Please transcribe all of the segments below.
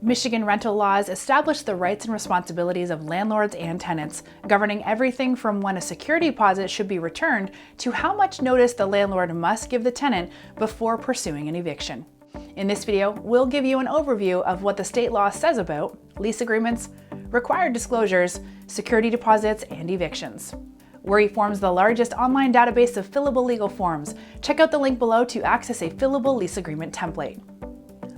Michigan rental laws establish the rights and responsibilities of landlords and tenants, governing everything from when a security deposit should be returned to how much notice the landlord must give the tenant before pursuing an eviction. In this video, we'll give you an overview of what the state law says about lease agreements, required disclosures, security deposits, and evictions. Where eForms the largest online database of fillable legal forms. Check out the link below to access a fillable lease agreement template.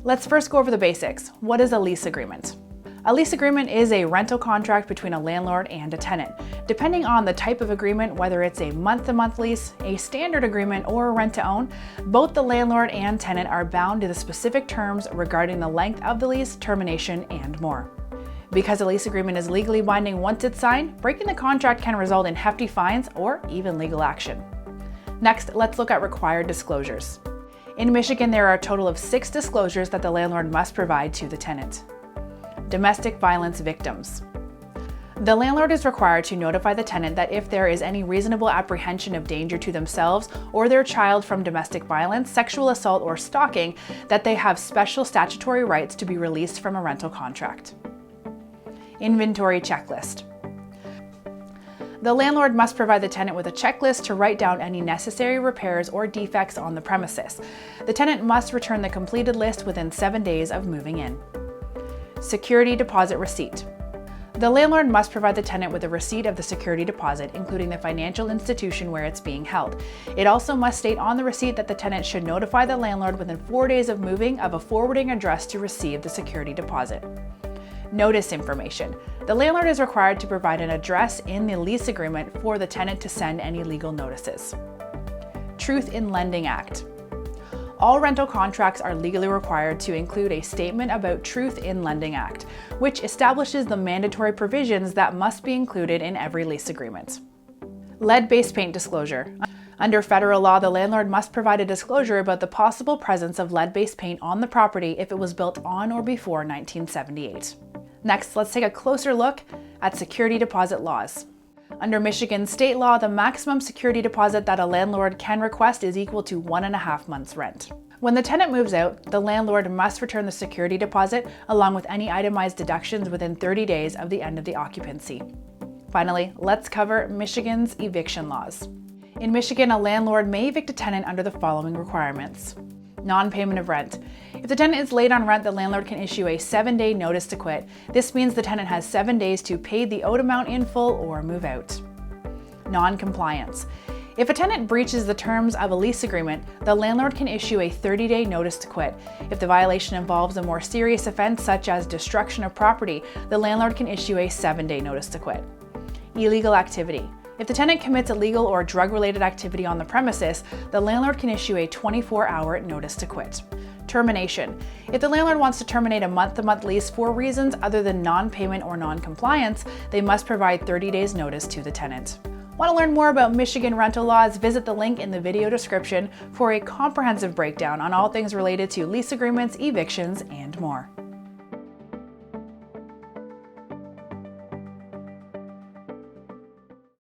Let's first go over the basics. What is a lease agreement? A lease agreement is a rental contract between a landlord and a tenant. Depending on the type of agreement, whether it's a month-to-month lease, a standard agreement, or a rent-to-own, both the landlord and tenant are bound to the specific terms regarding the length of the lease, termination, and more. Because a lease agreement is legally binding once it's signed, breaking the contract can result in hefty fines or even legal action. Next, let's look at required disclosures. In Michigan, there are a total of 6 disclosures that the landlord must provide to the tenant. Domestic violence victims. The landlord is required to notify the tenant that if there is any reasonable apprehension of danger to themselves or their child from domestic violence, sexual assault, or stalking, that they have special statutory rights to be released from a rental contract. Inventory checklist. The landlord must provide the tenant with a checklist to write down any necessary repairs or defects on the premises. The tenant must return the completed list within 7 days of moving in. Security deposit receipt. The landlord must provide the tenant with a receipt of the security deposit, including the financial institution where it's being held. It also must state on the receipt that the tenant should notify the landlord within 4 days of moving of a forwarding address to receive the security deposit. Notice information. The landlord is required to provide an address in the lease agreement for the tenant to send any legal notices. Truth in Lending Act. All rental contracts are legally required to include a statement about Truth in Lending Act, which establishes the mandatory provisions that must be included in every lease agreement. Lead-based paint disclosure. Under federal law, the landlord must provide a disclosure about the possible presence of lead-based paint on the property if it was built on or before 1978. Next, let's take a closer look at security deposit laws. Under Michigan state law, the maximum security deposit that a landlord can request is equal to 1.5 months' rent. When the tenant moves out, the landlord must return the security deposit along with any itemized deductions within 30 days of the end of the occupancy. Finally, let's cover Michigan's eviction laws. In Michigan, a landlord may evict a tenant under the following requirements. Non-payment of rent. If the tenant is late on rent, the landlord can issue a 7-day notice to quit. This means the tenant has 7 days to pay the owed amount in full or move out. Non-compliance. If a tenant breaches the terms of a lease agreement, the landlord can issue a 30-day notice to quit. If the violation involves a more serious offense such as destruction of property, the landlord can issue a 7-day notice to quit. Illegal activity. If the tenant commits illegal or drug-related activity on the premises, the landlord can issue a 24-hour notice to quit. Termination. If the landlord wants to terminate a month-to-month lease for reasons other than non-payment or non-compliance, they must provide 30 days notice to the tenant. Want to learn more about Michigan rental laws? Visit the link in the video description for a comprehensive breakdown on all things related to lease agreements, evictions, and more.